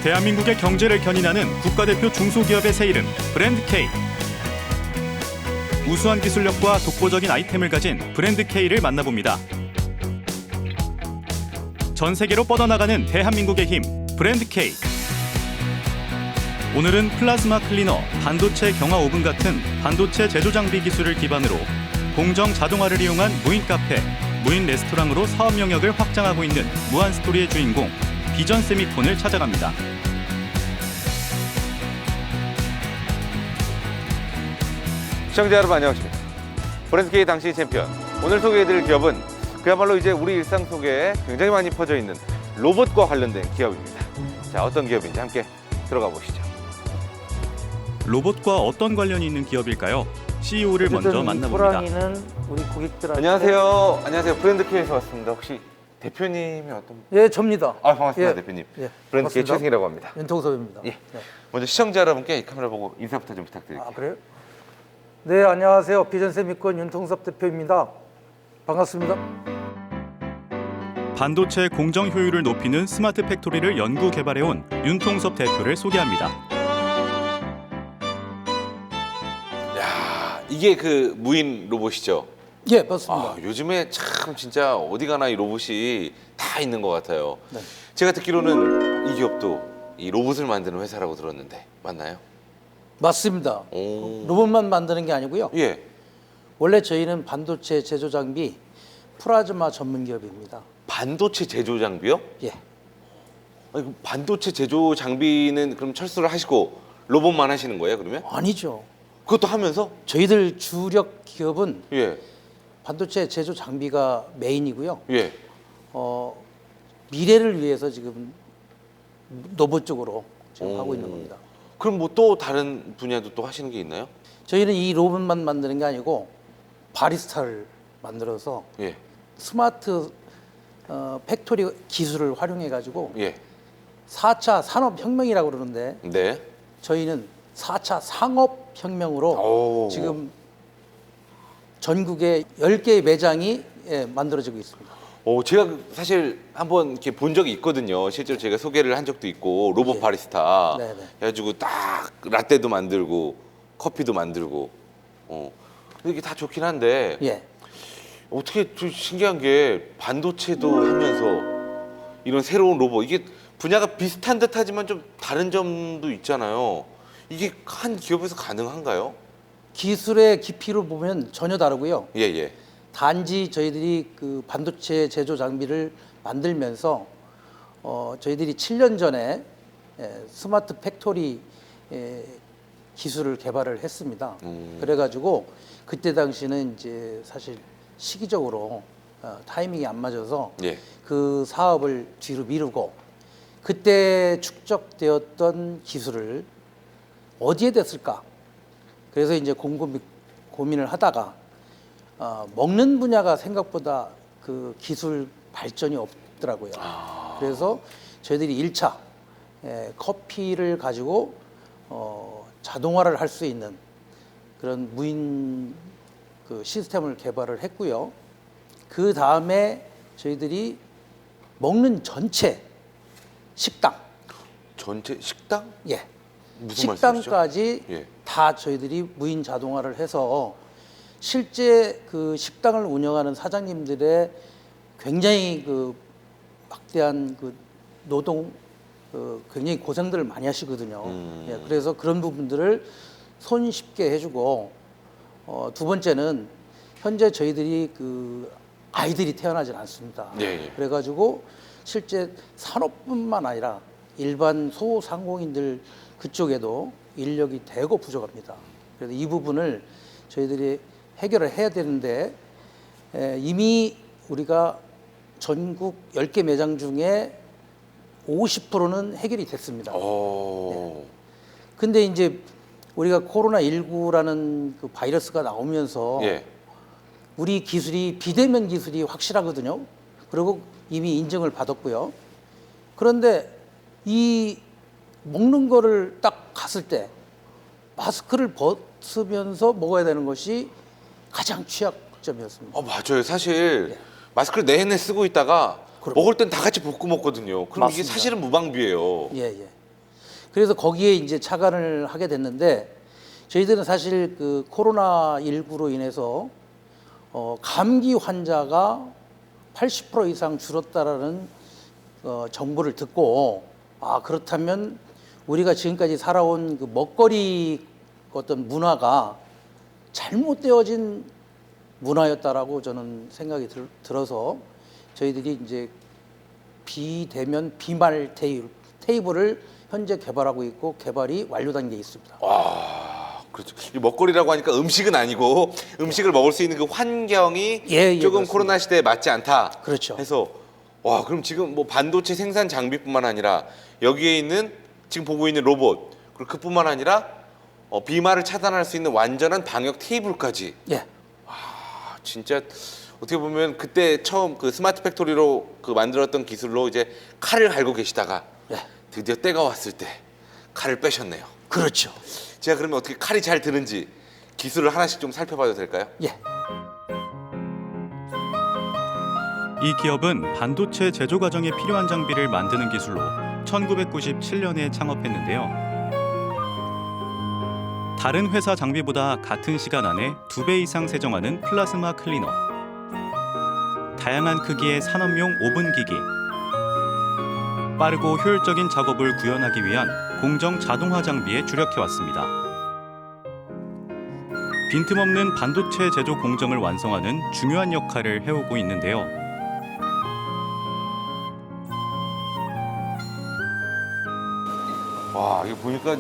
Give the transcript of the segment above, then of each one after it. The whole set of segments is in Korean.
대한민국의 경제를 견인하는 국가대표 중소기업의 새 이름 브랜드 K. 우수한 기술력과 독보적인 아이템을 가진 브랜드 K를 만나봅니다. 전 세계로 뻗어나가는 대한민국의 힘 브랜드 K. 오늘은 플라즈마 클리너, 반도체 경화 오븐 같은 반도체 제조 장비 기술을 기반으로 공정 자동화를 이용한 무인 카페, 무인 레스토랑으로 사업 영역을 확장하고 있는 무한 스토리의 주인공 비전 세미콘을 찾아갑니다. 시청자 여러분 안녕하십니까. 브랜드 K 당시 챔피언. 오늘 소개해드릴 기업은 그야말로 이제 우리 일상 속에 굉장히 많이 퍼져 있는 로봇과 관련된 기업입니다. 자, 어떤 기업인지 함께 들어가 보시죠. 로봇과 어떤 관련이 있는 기업일까요? CEO를 먼저 만나봅니다. 호랑이는 우리 고객들한테. 안녕하세요. 안녕하세요. 브랜드 K에서 왔습니다. 혹시 대표님이 어떤? 예, 접니다. 아, 반갑습니다, 예. 대표님. 예, 브랜드 K 반갑습니다. 최승이라고 합니다. 윤통섭입니다. 예. 네. 먼저 시청자 여러분께 이 카메라 보고 인사부터 좀 부탁드릴게요. 아, 그래요? 네, 안녕하세요. 비전 세미콘 윤통섭 대표입니다. 반갑습니다. 반도체 공정 효율을 높이는 스마트 팩토리를 연구 개발해온 윤통섭 대표를 소개합니다. 야, 이게 그 무인 로봇이죠? 예, 맞습니다. 아, 요즘에 참 진짜 어디 가나 이 로봇이 다 있는 것 같아요. 네. 제가 듣기로는 이 기업도 이 로봇을 만드는 회사라고 들었는데 맞나요? 맞습니다. 오. 로봇만 만드는 게 아니고요. 예. 원래 저희는 반도체 제조 장비 플라즈마 전문 기업입니다. 반도체 제조 장비요? 예. 아니, 그럼 반도체 제조 장비는 그럼 철수를 하시고 로봇만 하시는 거예요, 그러면? 아니죠. 그것도 하면서? 저희들 주력 기업은 예. 반도체 제조 장비가 메인이고요. 예. 미래를 위해서 지금 로봇 쪽으로 지금 오. 하고 있는 겁니다. 그럼 뭐 또 다른 분야도 또 하시는 게 있나요? 저희는 이 로봇만 만드는 게 아니고 바리스타를 만들어서 예. 스마트 팩토리 기술을 활용해 가지고 예. 4차 산업혁명이라고 그러는데 네. 저희는 4차 상업혁명으로 오. 지금 전국에 10개의 매장이 만들어지고 있습니다. 제가 사실 한번 이렇게 본 적이 있거든요. 실제로 제가 소개를 한 적도 있고 로봇 예. 바리스타 네네. 해가지고 딱 라떼도 만들고 커피도 만들고 이게 다 좋긴 한데 예. 어떻게 좀 신기한 게 반도체도 하면서 이런 새로운 로봇 이게 분야가 비슷한 듯하지만 좀 다른 점도 있잖아요. 이게 한 기업에서 가능한가요? 기술의 깊이로 보면 전혀 다르고요. 예예. 단지 저희들이 그 반도체 제조 장비를 만들면서 저희들이 7년 전에 스마트 팩토리 기술을 개발을 했습니다. 그래가지고 그때 당시는 이제 사실 시기적으로 타이밍이 안 맞아서 예. 그 사업을 뒤로 미루고 그때 축적되었던 기술을 어디에 댔을까? 그래서 이제 곰곰이 고민을 하다가 먹는 분야가 생각보다 그 기술 발전이 없더라고요. 그래서 저희들이 1차 커피를 가지고 자동화를 할 수 있는 그런 무인 그 시스템을 개발을 했고요. 그 다음에 저희들이 먹는 전체 식당, 전체 식당? 예, 무슨 식당까지 예. 다 저희들이 무인 자동화를 해서 실제 그 식당을 운영하는 사장님들의 굉장히 그 막대한 그 노동 굉장히 고생들을 많이 하시거든요. 예, 그래서 그런 부분들을 손쉽게 해주고 두 번째는 현재 저희들이 그 아이들이 태어나질 않습니다. 예, 예. 그래가지고 실제 산업뿐만 아니라 일반 소상공인들 그쪽에도 인력이 대거 부족합니다. 그래서 이 부분을 저희들이 해결을 해야 되는데 이미 우리가 전국 10개 매장 중에 50%는 해결이 됐습니다. 근데 이제 우리가 코로나19라는 그 바이러스가 나오면서 예. 우리 기술이 비대면 기술이 확실하거든요. 그리고 이미 인증을 받았고요. 그런데 이 먹는 거를 딱 갔을 때 마스크를 벗으면서 먹어야 되는 것이 가장 취약점이었습니다. 맞아요. 사실 마스크를 내내 쓰고 있다가 그럼. 먹을 땐 다 같이 벗고 먹거든요. 그럼 이게 맞습니다. 사실은 무방비예요. 예, 예. 그래서 거기에 이제 착안을 하게 됐는데 저희들은 사실 그 코로나19로 인해서 감기 환자가 80% 이상 줄었다라는 정보를 듣고 그렇다면 우리가 지금까지 살아온 그 먹거리 어떤 문화가 잘못되어진 문화였다라고 저는 생각이 들어서 저희들이 이제 비대면 비말 테이블을 현재 개발하고 있고 개발이 완료 단계에 있습니다. 그렇죠. 이 먹거리라고 하니까 음식은 아니고 음식을 먹을 수 있는 그 환경이 예, 조금 그렇습니다. 코로나 시대에 맞지 않다. 그렇죠. 해서 그럼 지금 뭐 반도체 생산 장비뿐만 아니라 여기에 있는 지금 보고 있는 로봇 그리고 그뿐만 아니라 비말을 차단할 수 있는 완전한 방역 테이블까지. 예. 진짜 어떻게 보면 그때 처음 그 스마트 팩토리로 그 만들었던 기술로 이제 칼을 갈고 계시다가 예. 드디어 때가 왔을 때 칼을 빼셨네요. 그렇죠. 제가 그러면 어떻게 칼이 잘 드는지 기술을 하나씩 좀 살펴봐도 될까요? 예. 이 기업은 반도체 제조 과정에 필요한 장비를 만드는 기술로 1997년에 창업했는데요. 다른 회사 장비보다 같은 시간 안에 2배 이상 세정하는 플라즈마 클리너, 다양한 크기의 산업용 오븐 기기, 빠르고 효율적인 작업을 구현하기 위한 공정 자동화 장비에 주력해왔습니다. 빈틈없는 반도체 제조 공정을 완성하는 중요한 역할을 해오고 있는데요. 와, 이거 보니까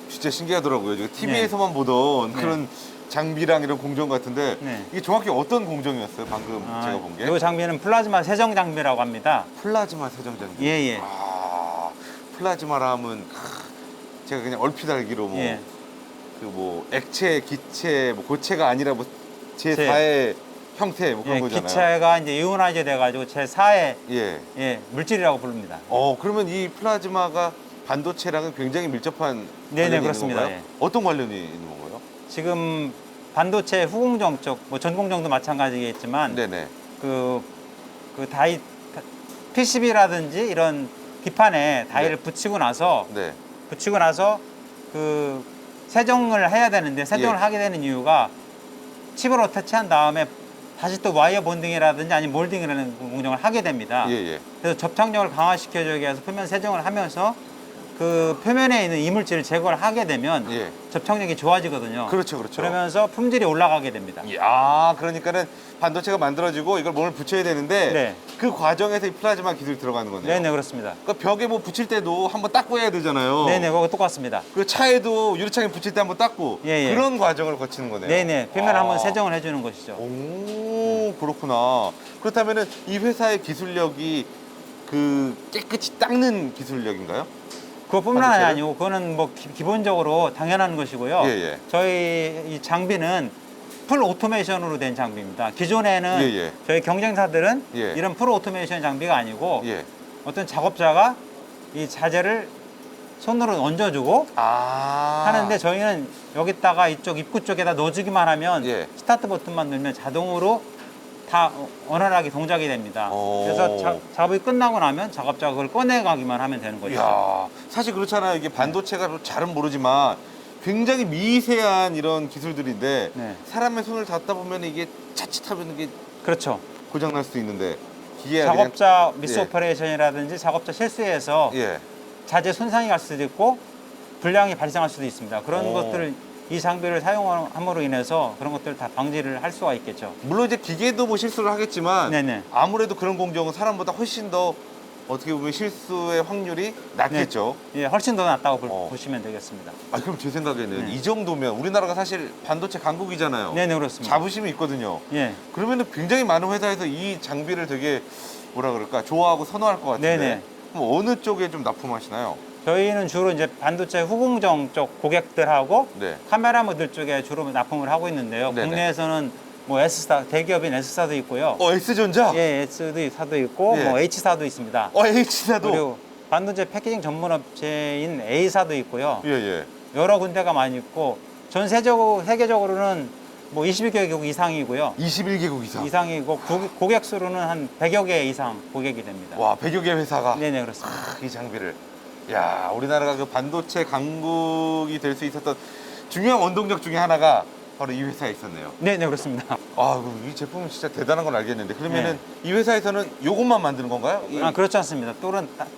진짜 신기하더라고요. TV에서만 보던 그런 장비랑 이런 공정 같은데 네. 이게 정확히 어떤 공정이었어요? 방금 제가 본 게. 이 장비는 플라즈마 세정 장비라고 합니다. 플라즈마 세정 장비. 예. 플라즈마라 하면 제가 그냥 얼핏 알기로 뭐 예. 그 뭐 액체, 기체, 뭐 고체가 아니라 뭐 제4의 형태 뭐 그런 예, 거잖아요. 기체가 이제 이온화제 돼가지고 제4의 예. 물질이라고 부릅니다. 그러면 이 플라즈마가 반도체랑은 굉장히 밀접한 네네, 관련이 그렇습니다. 있는 건가요? 예. 어떤 관련이 있는 건가요? 지금 반도체 후공정 쪽, 뭐 전공정도 마찬가지겠지만 네네. 그 다이 PCB라든지 이런 기판에 다이를 네. 붙이고 나서 네. 그 세정을 해야 되는데 세정을 예. 하게 되는 이유가 칩을 어태치한 다음에 다시 또 와이어 본딩이라든지 아니면 몰딩이라는 공정을 하게 됩니다. 예. 그래서 접착력을 강화시켜주기 위해서 표면 세정을 하면서 그 표면에 있는 이물질을 제거를 하게 되면 예. 접착력이 좋아지거든요. 그렇죠. 그러면서 품질이 올라가게 됩니다. 그러니까는 반도체가 만들어지고 이걸 몸을 붙여야 되는데 네. 그 과정에서 이 플라즈마 기술이 들어가는 거네요. 네네, 그렇습니다. 그러니까 벽에 뭐 붙일 때도 한번 닦고 해야 되잖아요. 네네, 그거 똑같습니다. 그 차에도 유리창에 붙일 때 한번 닦고 예. 그런 과정을 거치는 거네요. 네네, 표면을 한번 세정을 해주는 것이죠. 오, 그렇구나. 그렇다면은 이 회사의 기술력이 그 깨끗이 닦는 기술력인가요? 그것뿐만 반도체를? 아니고 그거는 뭐 기본적으로 당연한 것이고요. 예. 저희 이 장비는 풀 오토메이션으로 된 장비입니다. 기존에는 예. 저희 경쟁사들은 예. 이런 풀 오토메이션 장비가 아니고 예. 어떤 작업자가 이 자재를 손으로 얹어주고 하는데 저희는 여기다가 이쪽 입구 쪽에다 넣어주기만 하면 예. 스타트 버튼만 누르면 자동으로 다 원활하게 동작이 됩니다. 오. 그래서 작업이 끝나고 나면 작업자가 그걸 꺼내가기만 하면 되는 거죠. 이야, 사실 그렇잖아요. 이게 반도체가 잘은 모르지만 굉장히 미세한 이런 기술들인데 네. 사람의 손을 닿다 보면 이게 자칫하면 이게 그렇죠. 고장 날 수도 있는데 기계가 작업자 미스 예. 오퍼레이션이라든지 작업자 실수에서 예. 자재 손상이 갈 수도 있고 불량이 발생할 수도 있습니다. 그런 오. 것들을 이 장비를 사용함으로 인해서 그런 것들을 다 방지를 할 수가 있겠죠. 물론 이제 기계도 뭐 실수를 하겠지만 네네. 아무래도 그런 공정은 사람보다 훨씬 더 어떻게 보면 실수의 확률이 낮겠죠. 예, 훨씬 더 낫다고 어. 보시면 되겠습니다. 그럼 제 생각에는 네. 이 정도면 우리나라가 사실 반도체 강국이잖아요. 네네, 그렇습니다. 자부심이 있거든요. 예. 그러면은 굉장히 많은 회사에서 이 장비를 되게 뭐라 그럴까 좋아하고 선호할 것 같은데. 네네. 그럼 어느 쪽에 좀 납품하시나요? 저희는 주로 이제 반도체 후공정 쪽 고객들하고 네. 카메라 모듈 쪽에 주로 납품을 하고 있는데요. 네네. 국내에서는 뭐 S사, 대기업인 S사도 있고요. S전자? 예, S사도 있고 예. 뭐 H사도 있습니다. H사도? 그리고 반도체 패키징 전문 업체인 A사도 있고요. 예. 여러 군데가 많이 있고 전 세계적으로는 뭐 21개국 이상이고요. 21개국 이상. 이상이고 고객 수로는 한 100여 개 이상 고객이 됩니다. 와, 100여 개 회사가 네네, 그렇습니다. 이 장비를. 야, 우리나라가 그 반도체 강국이 될 수 있었던 중요한 원동력 중에 하나가 바로 이 회사에 있었네요. 네, 네, 그렇습니다. 아, 그럼 이 제품은 진짜 대단한 걸 알겠는데 그러면은 이 회사에서는 이것만 만드는 건가요? 아, 그렇지 않습니다.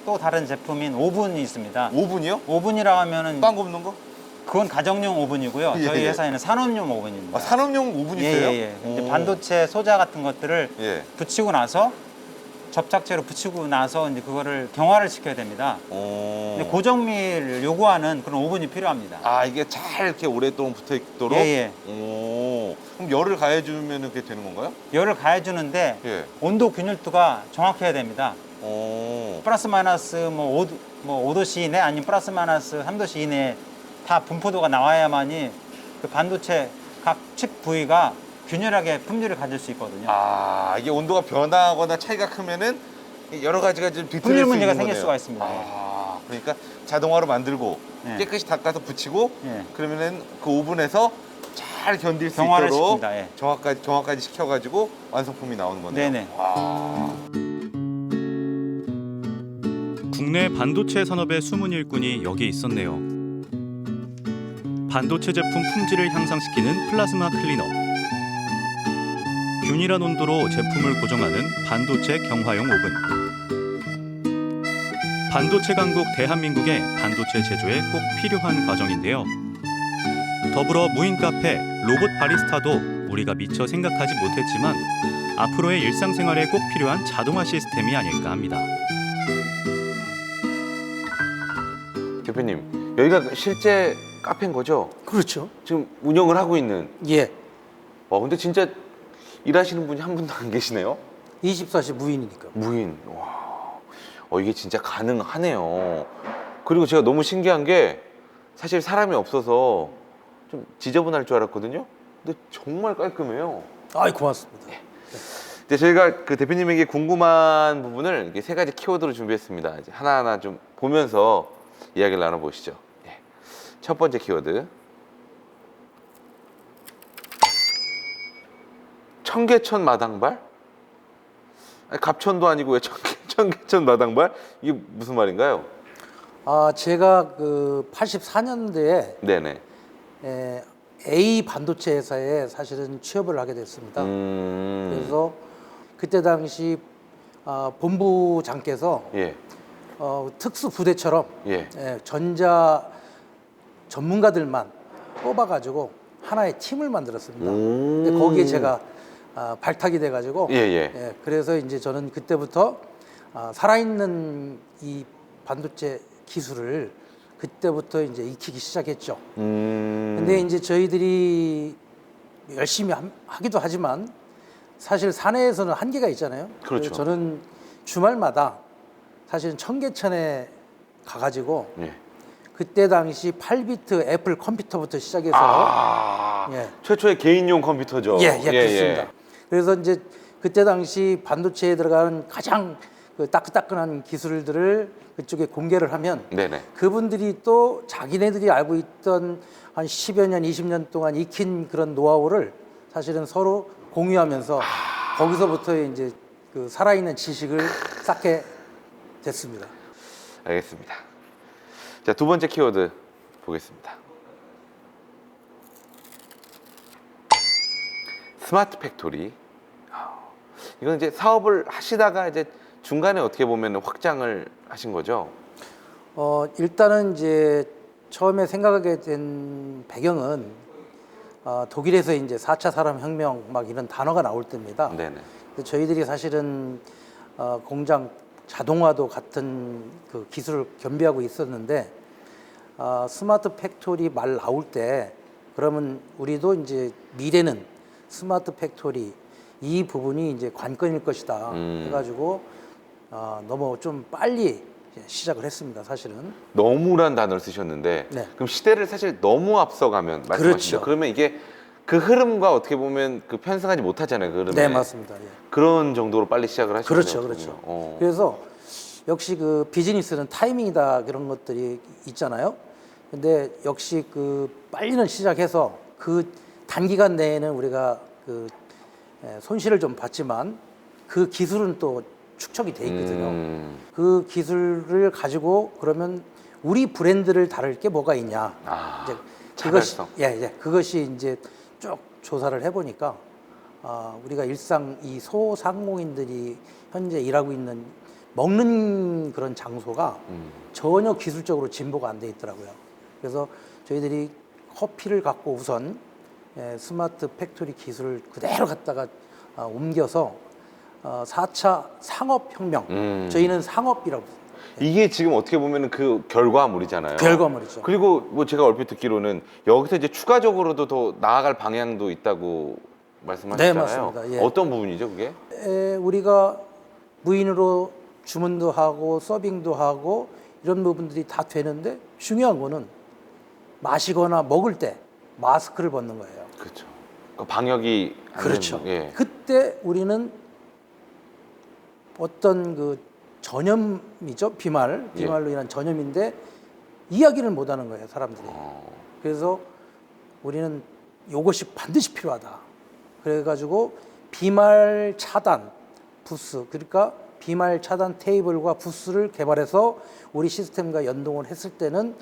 또 다른 제품인 오븐이 있습니다. 오븐이요? 오븐이라고 하면은 빵 굽는 거? 그건 가정용 오븐이고요. 예, 저희 예. 회사에는 산업용 오븐입니다. 아, 산업용 오븐이 예, 있어요? 예, 예. 이제 오. 반도체 소자 같은 것들을 예. 붙이고 나서 접착제로 붙이고 나서 이제 그거를 경화를 시켜야 됩니다. 오. 근데 고정밀을 요구하는 그런 오븐이 필요합니다. 아, 이게 잘 이렇게 오랫동안 붙어 있도록? 예, 오. 그럼 열을 가해주면 그게 되는 건가요? 열을 가해주는데 예. 온도 균열도가 정확해야 됩니다. 오. 플러스 마이너스 뭐 5도씨 이내 아니면 플러스 마이너스 3도씨 이내에 다 분포도가 나와야만이 그 반도체 각 칩 부위가 균열하게 품질을 가질 수 있거든요. 아, 이게 온도가 변하거나 차이가 크면은 여러 가지가 좀 비틀릴 품질 수 문제가 있는 생길 거네요. 수가 있습니다. 아, 그러니까 자동화로 만들고 네. 깨끗이 닦아서 붙이고 예. 그러면은 그 오븐에서 잘 견딜 수 경화를 있도록 시킵니다. 예. 경화까지 시켜가지고 완성품이 나오는 거네요. 네네. 와. 국내 반도체 산업의 숨은 일꾼이 여기에 있었네요. 반도체 제품 품질을 향상시키는 플라즈마 클리너. 균일한 온도로 제품을 고정하는 반도체 경화용 오븐. 반도체 강국 대한민국의 반도체 제조에 꼭 필요한 과정인데요. 더불어 무인 카페, 로봇 바리스타도 우리가 미처 생각하지 못했지만 앞으로의 일상생활에 꼭 필요한 자동화 시스템이 아닐까 합니다. 대표님, 여기가 실제 카페인 거죠? 그렇죠. 지금 운영을 하고 있는. 예. 와, 근데 진짜 일하시는 분이 한 분도 안 계시네요? 24시 무인이니까. 무인. 와. 이게 진짜 가능하네요. 그리고 제가 너무 신기한 게 사실 사람이 없어서 좀 지저분할 줄 알았거든요. 근데 정말 깔끔해요. 아이, 고맙습니다. 이제 저희가 그 대표님에게 궁금한 부분을 이렇게 세 가지 키워드로 준비했습니다. 이제 하나하나 좀 보면서 이야기를 나눠보시죠. 예. 첫 번째 키워드. 청계천 마당발? 아니, 갑천도 아니고 왜 청계천 마당발? 이게 무슨 말인가요? 아, 제가 그 84년도에 네네. A 반도체 회사에 사실은 취업을 하게 됐습니다. 그래서 그때 당시 본부장께서 예. 특수 부대처럼 예. 전자 전문가들만 뽑아가지고 하나의 팀을 만들었습니다. 근데 거기에 제가 발탁이 돼가지고 예, 예. 그래서 이제 저는 그때부터 살아있는 이 반도체 기술을 그때부터 이제 익히기 시작했죠. 근데 이제 저희들이 열심히 하기도 하지만 사실 사내에서는 한계가 있잖아요. 그렇죠. 그래서 저는 주말마다 사실은 청계천에 가가지고 예. 그때 당시 8비트 애플 컴퓨터부터 시작해서 예. 최초의 개인용 컴퓨터죠. 예, 그렇습니다. 그래서 이제 그때 당시 반도체에 들어가는 가장 그 따끈따끈한 기술들을 그쪽에 공개를 하면 네네. 그분들이 또 자기네들이 알고 있던 한 10여 년, 20년 동안 익힌 그런 노하우를 사실은 서로 공유하면서 거기서부터 이제 그 살아있는 지식을 쌓게 됐습니다. 알겠습니다. 자, 두 번째 키워드 보겠습니다. 스마트 팩토리. 이건 이제 사업을 하시다가 이제 중간에 어떻게 보면 확장을 하신 거죠? 일단은 이제 처음에 생각하게 된 배경은 독일에서 이제 4차 산업혁명 막 이런 단어가 나올 때입니다. 네네. 근데 저희들이 사실은 공장 자동화도 같은 그 기술을 겸비하고 있었는데 스마트 팩토리 말 나올 때 그러면 우리도 이제 미래는 스마트 팩토리 이 부분이 이제 관건일 것이다 해가지고 너무 좀 빨리 시작을 했습니다. 사실은. 너무란 단어를 쓰셨는데 네. 그럼 시대를 사실 너무 앞서가면 말씀하시죠. 그렇죠. 그러면 이게 그 흐름과 어떻게 보면 그 편승하지 못하잖아요. 그 흐름에. 네, 맞습니다. 예. 그런 정도로 빨리 시작을 하신 그렇죠, 거네요. 그렇죠. 그래서 역시 그 비즈니스는 타이밍이다 그런 것들이 있잖아요. 근데 역시 그 빨리는 시작해서 그 단기간 내에는 우리가 그 손실을 좀 봤지만 그 기술은 또 축적이 돼 있거든요. 그 기술을 가지고 그러면 우리 브랜드를 다룰 게 뭐가 있냐. 이제 차별성. 그것이 이제 쭉 조사를 해보니까 우리가 일상 이 소상공인들이 현재 일하고 있는 먹는 그런 장소가 전혀 기술적으로 진보가 안 돼 있더라고요. 그래서 저희들이 커피를 갖고 우선 스마트 팩토리 기술을 그대로 갖다가 옮겨서 4차 산업혁명, 저희는 상업이라고 이게 지금 어떻게 보면 그 결과물이잖아요. 결과물이죠. 그리고 뭐 제가 얼핏 듣기로는 여기서 이제 추가적으로도 더 나아갈 방향도 있다고 말씀하셨잖아요. 네, 맞습니다. 예. 어떤 부분이죠, 그게? 우리가 무인으로 주문도 하고 서빙도 하고 이런 부분들이 다 되는데 중요한 거는 마시거나 먹을 때 마스크를 벗는 거예요. 그렇죠. 그 방역이 안 그렇죠. 되는, 예. 그때 우리는 어떤 그 전염이죠. 비말로 인한 전염인데 이야기를 못 하는 거예요, 사람들이. 그래서 우리는 이것이 반드시 필요하다. 그래가지고 비말 차단 부스, 그러니까 비말 차단 테이블과 부스를 개발해서 우리 시스템과 연동을 했을 때는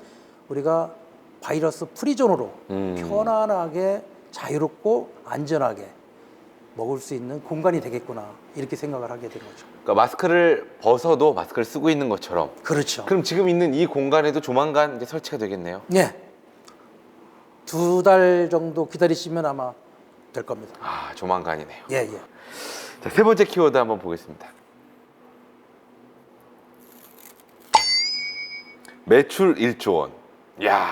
우리가 바이러스 프리존으로 편안하게 자유롭고 안전하게 먹을 수 있는 공간이 되겠구나 이렇게 생각을 하게 된 거죠. 그러니까 마스크를 벗어도 마스크를 쓰고 있는 것처럼. 그렇죠. 그럼 지금 있는 이 공간에도 조만간 이제 설치가 되겠네요. 예. 2달 정도 기다리시면 아마 될 겁니다. 조만간이네요. 예, 예. 자, 세 번째 키워드 한번 보겠습니다. 매출 1조 원. 야,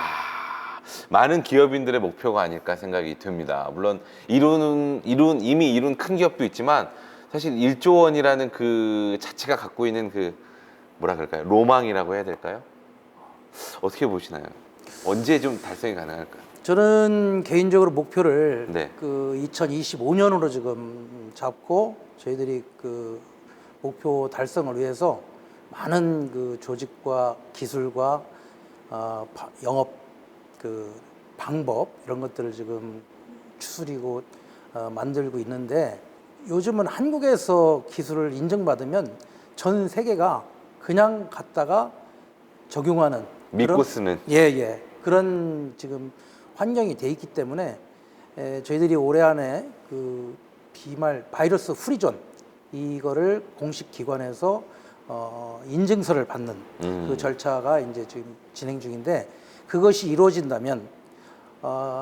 많은 기업인들의 목표가 아닐까 생각이 듭니다. 물론 이미 이룬 큰 기업도 있지만 사실 1조 원이라는 그 자체가 갖고 있는 그 뭐라 그럴까요? 로망이라고 해야 될까요? 어떻게 보시나요? 언제 좀 달성이 가능할까요? 저는 개인적으로 목표를 네. 그 2025년으로 지금 잡고 저희들이 그 목표 달성을 위해서 많은 그 조직과 기술과 영업 그 방법 이런 것들을 지금 추스리고 만들고 있는데 요즘은 한국에서 기술을 인정받으면 전 세계가 그냥 갖다가 적용하는 믿고 쓰는. 예 그런 지금 환경이 돼 있기 때문에 저희들이 올해 안에 그 비말 바이러스 프리존 이거를 공식 기관에서 인증서를 받는 그 절차가 이제 지금 진행 중인데 그것이 이루어진다면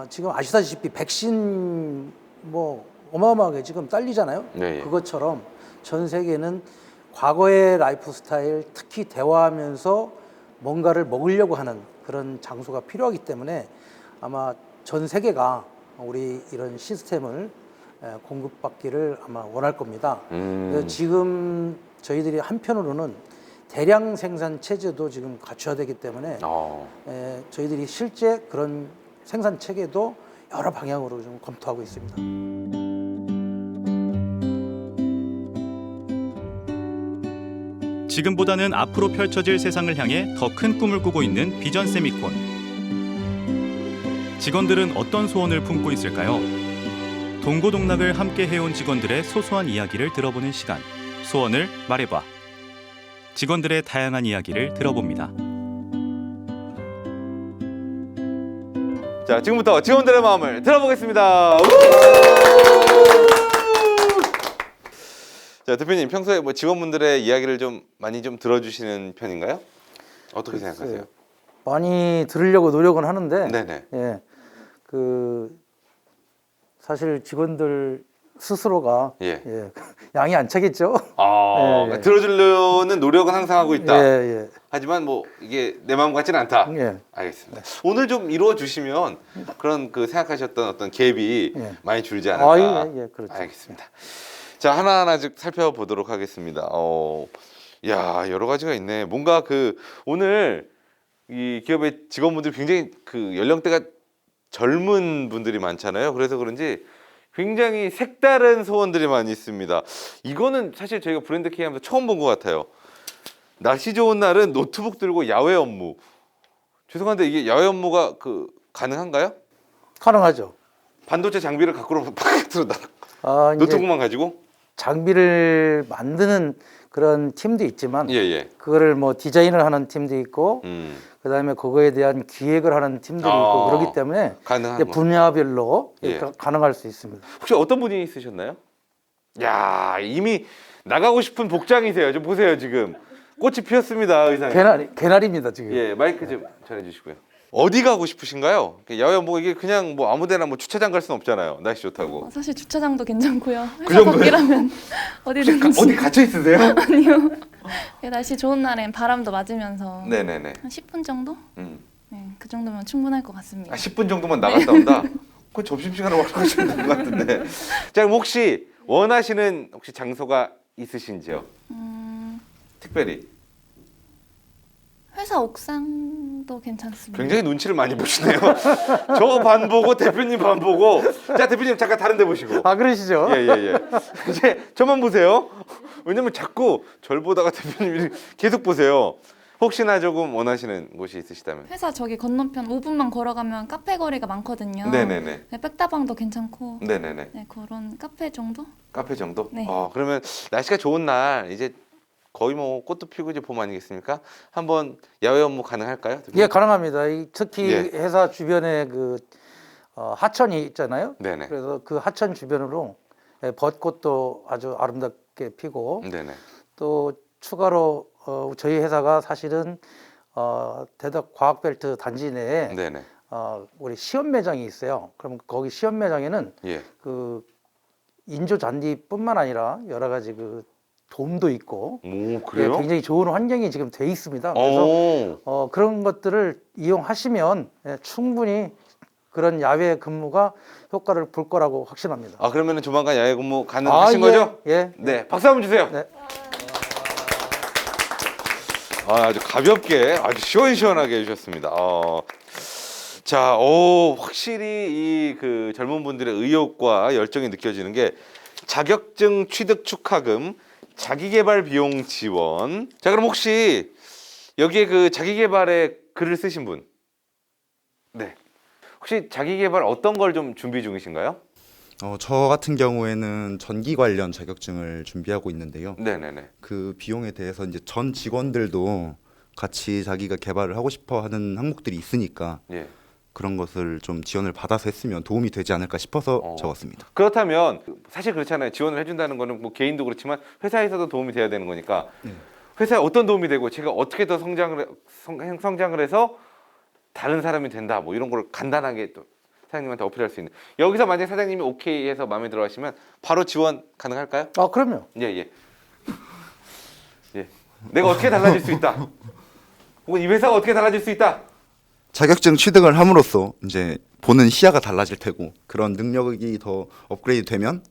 지금 아시다시피 백신 뭐 어마어마하게 지금 딸리잖아요. 네. 그것처럼 전 세계는 과거의 라이프 스타일 특히 대화하면서 뭔가를 먹으려고 하는 그런 장소가 필요하기 때문에 아마 전 세계가 우리 이런 시스템을 공급받기를 아마 원할 겁니다. 그래서 지금 저희들이 한편으로는 대량 생산 체제도 지금 갖춰야 되기 때문에 저희들이 실제 그런 생산 체계도 여러 방향으로 좀 검토하고 있습니다. 지금보다는 앞으로 펼쳐질 세상을 향해 더 큰 꿈을 꾸고 있는 비전 세미콘. 직원들은 어떤 소원을 품고 있을까요? 동고동락을 함께 해온 직원들의 소소한 이야기를 들어보는 시간. 소원을 말해봐. 직원들의 다양한 이야기를 들어봅니다. 자, 지금부터 직원들의 마음을 들어보겠습니다. 자, 대표님 평소에 뭐 직원분들의 이야기를 좀 많이 좀 들어주시는 편인가요? 어떻게 생각하세요? 많이 들으려고 노력은 하는데, 네네. 예, 그 사실 직원들 스스로가 예. 양이 안 차겠죠. 그러니까 들어주려는 노력은 항상 하고 있다. 예. 하지만 뭐 이게 내 마음 같지는 않다. 예. 알겠습니다. 오늘 좀 이루어 주시면 그런 그 생각하셨던 어떤 갭이 예. 많이 줄지 않을까. 예, 그렇죠. 알겠습니다. 자, 하나하나 좀 살펴보도록 하겠습니다. 야, 여러 가지가 있네. 뭔가 그 오늘 이 기업의 직원분들 굉장히 그 연령대가 젊은 분들이 많잖아요. 그래서 그런지 굉장히 색다른 소원들이 많이 있습니다. 이거는 사실 저희가 브랜드 K 하면서 처음 본 것 같아요. 날씨 좋은 날은 노트북 들고 야외 업무. 죄송한데 이게 야외 업무가 그 가능한가요? 가능하죠. 반도체 장비를 밖으로 다 이제 노트북만 가지고? 장비를 만드는 그런 팀도 있지만 예, 예. 그거를 뭐 디자인을 하는 팀도 있고 음. 그다음에 그거에 대한 기획을 하는 팀들이 아, 있고 그렇기 때문에 가능한 이제 거. 분야별로 예. 가능할 수 있습니다. 혹시 어떤 분이 쓰셨나요? 야, 이미 나가고 싶은 복장이세요. 좀 보세요, 지금. 꽃이 피었습니다, 의상에. 개나리입니다 지금. 예, 마이크 좀 전해 주시고요. 어디 가고 싶으신가요? 야외 뭐 이게 그냥 뭐 아무데나 뭐 주차장 갈 수는 없잖아요. 날씨 좋다고. 사실 주차장도 괜찮고요. 그 회사 정도예요? 밖이라면 어디든지. 어디 갇혀 있으세요? 아니요. 날씨 좋은 날엔 바람도 맞으면서 네네네. 한 10분 정도? 음. 네, 그 정도면 충분할 것 같습니다. 아, 10분 정도만 나갔다 온다. 그건 점심시간에 와서 하시면 될 것 같은데. 자, 그럼 혹시 원하시는 혹시 장소가 있으신지요? 특별히. 회사 옥상도 괜찮습니다. 굉장히 눈치를 많이 보시네요. 저 반 보고 대표님 반 보고. 자, 대표님 잠깐 다른 데 보시고. 아 그러시죠? 예. 이제 저만 보세요. 왜냐면 자꾸 절 보다가 대표님이 계속 보세요. 혹시나 조금 원하시는 곳이 있으시다면. 회사 저기 건너편 5분만 걸어가면 카페 거리가 많거든요. 네네네. 네, 백다방도 괜찮고. 네네네. 네, 그런 카페 정도? 카페 정도? 네. 그러면 날씨가 좋은 날 이제 거의 뭐 꽃도 피고 이제 봄 아니겠습니까? 한번 야외 업무 가능할까요? 대표님? 예, 가능합니다. 특히 예. 회사 주변에 그 하천이 있잖아요. 네네. 그래서 그 하천 주변으로 벚꽃도 아주 아름답게 피고 네네. 또 추가로 저희 회사가 사실은 대덕 과학벨트 단지 내에 네네. 우리 시험 매장이 있어요. 그럼 거기 시험 매장에는 예. 그 인조 잔디뿐만 아니라 여러 가지 그 돔도 있고 오, 그래요? 예, 굉장히 좋은 환경이 지금 돼 있습니다. 그래서 오. 그런 것들을 이용하시면 충분히 그런 야외 근무가 효과를 볼 거라고 확신합니다. 아, 그러면은 조만간 야외 근무 가능하신 거죠? 예. 네. 박수 한번 주세요. 네. 아주 가볍게 아주 시원시원하게 해주셨습니다. 자, 확실히 이 그 젊은 분들의 의욕과 열정이 느껴지는 게 자격증 취득 축하금, 자기개발 비용 지원. 자, 그럼 혹시 여기에 그 자기개발에 글을 쓰신 분? 네. 혹시 자기개발 어떤 걸 좀 준비 중이신가요? 저 같은 경우에는 전기 관련 자격증을 준비하고 있는데요. 네네네. 그 비용에 대해서 이제 전 직원들도 같이 자기가 개발을 하고 싶어 하는 항목들이 있으니까 예. 그런 것을 좀 지원을 받아서 했으면 도움이 되지 않을까 싶어서 적었습니다. 그렇다면 사실 그렇잖아요. 지원을 해준다는 거는 뭐 개인도 그렇지만 회사에서도 도움이 돼야 되는 거니까 회사에 어떤 도움이 되고 제가 어떻게 더 성장을 해서 다른 사람이 된다 뭐 이런 걸 간단하게 또 사장님한테 어필할 수 있는. 여기서 만약 사장님이 오케이 해서 마음에 들어 하시면 바로 지원 가능할까요? 그럼요. 예. 내가 어떻게 달라질 수 있다. 혹은 이 회사가 어떻게 달라질 수 있다. 자격증 취득을 함으로써 이제 보는 시야가 달라질 테고 그런 능력이 더 업그레이드 되면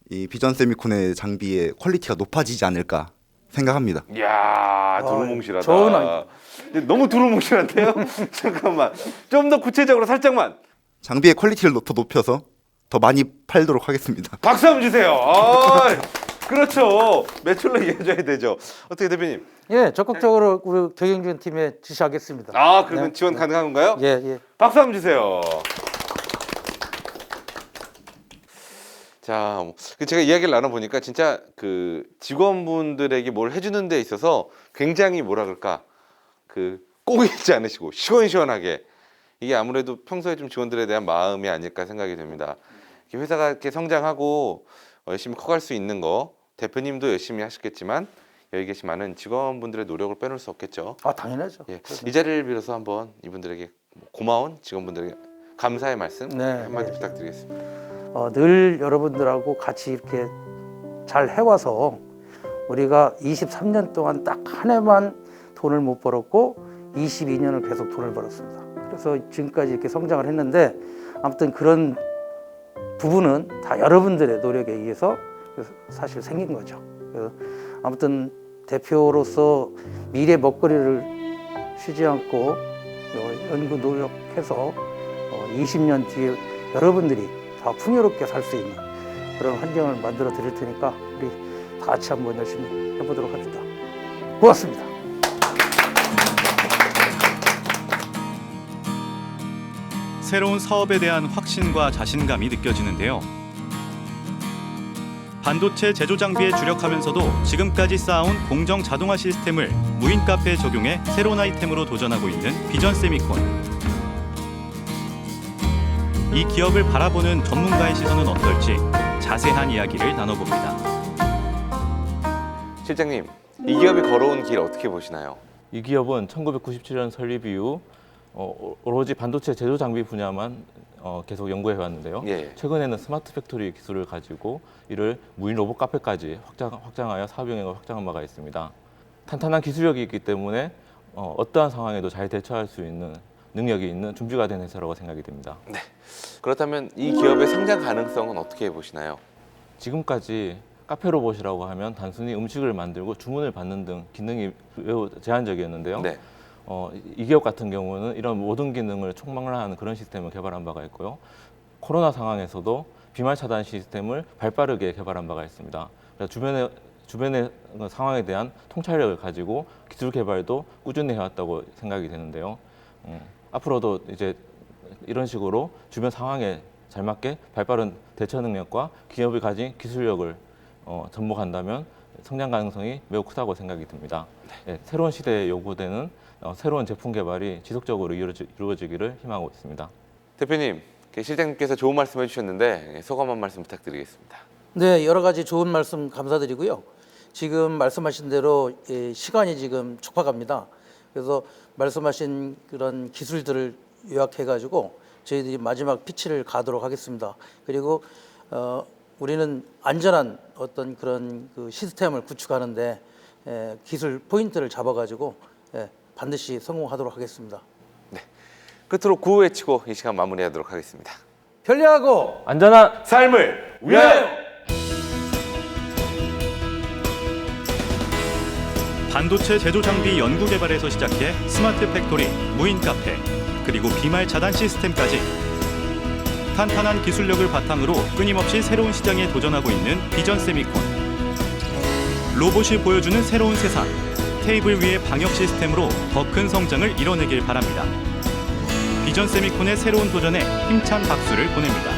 이 비전 세미콘의 장비의 퀄리티가 높아지지 않을까 생각합니다. 이야, 두루뭉실하다. 좋은 아이디어. 너무 두루뭉실한데요? 잠깐만. 좀 더 구체적으로 살짝만. 장비의 퀄리티를 더 높여서 더 많이 팔도록 하겠습니다. 박수 한번 주세요. 그렇죠. 매출로 이어져야 되죠. 어떻게 대표님? 예, 적극적으로 우리 경영진 팀에 지시하겠습니다. 그러면 네. 지원 가능한 건가요? 예. 박수 한번 주세요. 자, 제가 이야기를 나눠보니까 진짜 그 직원분들에게 뭘 해주는 데 있어서 굉장히 뭐라 그럴까 꼭 있지 않으시고 시원시원하게 이게 아무래도 평소에 좀 직원들에 대한 마음이 아닐까 생각이 됩니다. 회사가 이렇게 성장하고 열심히 커갈 수 있는 거 대표님도 열심히 하셨겠지만 여기 계신 많은 직원분들의 노력을 빼놓을 수 없겠죠. 당연하죠. 예, 이 자리를 빌어서 한번 이분들에게 고마운 직원분들에게 감사의 말씀 한마디 부탁드리겠습니다. 늘 여러분들하고 같이 이렇게 잘 해와서 우리가 23년 동안 딱 한 해만 돈을 못 벌었고 22년을 계속 돈을 벌었습니다. 그래서 지금까지 이렇게 성장을 했는데 아무튼 그런 부분은 다 여러분들의 노력에 의해서 사실 생긴 거죠. 그래서 아무튼 대표로서 미래 먹거리를 쉬지 않고 연구 노력해서 20년 뒤에 여러분들이 다 풍요롭게 살 수 있는 그런 환경을 만들어 드릴 테니까 우리 다 같이 한번 열심히 해보도록 합시다. 고맙습니다. 새로운 사업에 대한 확신과 자신감이 느껴지는데요. 반도체 제조 장비에 주력하면서도 지금까지 쌓아온 공정 자동화 시스템을 무인 카페에 적용해 새로운 아이템으로 도전하고 있는 비전 세미콘. 이 기업을 바라보는 전문가의 시선은 어떨지 자세한 이야기를 나눠봅니다. 실장님, 이 기업이 걸어온 길 어떻게 보시나요? 이 기업은 1997년 설립 이후 오로지 반도체 제조 장비 분야만 계속 연구해 왔는데요. 예. 최근에는 스마트 팩토리 기술을 가지고 이를 무인 로봇 카페까지 확장하여 사업 영역을 확장한 바가 있습니다. 탄탄한 기술력이 있기 때문에 어떠한 상황에도 잘 대처할 수 있는 능력이 있는 준비가 된 회사라고 생각이 됩니다. 그렇다면 이 기업의 성장 가능성은 어떻게 보시나요? 지금까지 카페 로봇이라고 하면 단순히 음식을 만들고 주문을 받는 등 기능이 매우 제한적이었는데요. 네. 이 기업 같은 경우는 이런 모든 기능을 총망라하는 그런 시스템을 개발한 바가 있고요. 코로나 상황에서도 비말 차단 시스템을 발빠르게 개발한 바가 있습니다. 그래서 주변의 상황에 대한 통찰력을 가지고 기술 개발도 꾸준히 해왔다고 생각이 되는데요. 앞으로도 이제 이런 식으로 주변 상황에 잘 맞게 발빠른 대처 능력과 기업이 가진 기술력을 접목한다면 성장 가능성이 매우 크다고 생각이 듭니다. 네, 새로운 시대에 요구되는 새로운 제품 개발이 지속적으로 이루어지기를 희망하고 있습니다. 대표님, 실장님께서 좋은 말씀 해주셨는데 소감 한 말씀 부탁드리겠습니다. 네, 여러 가지 좋은 말씀 감사드리고요. 지금 말씀하신 대로 시간이 지금 촉박합니다. 그래서 말씀하신 그런 기술들을 요약해가지고 저희들이 마지막 피치를 가도록 하겠습니다. 그리고 우리는 안전한 어떤 그런 그 시스템을 구축하는데 기술 포인트를 잡아가지고 반드시 성공하도록 하겠습니다. 끝으로 구호 외치고 이 시간 마무리하도록 하겠습니다. 편리하고 안전한 삶을 위하여! 반도체 제조 장비 연구 개발에서 시작해 스마트 팩토리, 무인 카페, 그리고 비말 차단 시스템까지 탄탄한 기술력을 바탕으로 끊임없이 새로운 시장에 도전하고 있는 비전 세미콘. 로봇이 보여주는 새로운 세상. 테이블 위의 방역 시스템으로 더 큰 성장을 이뤄내길 바랍니다. 비전 세미콘의 새로운 도전에 힘찬 박수를 보냅니다.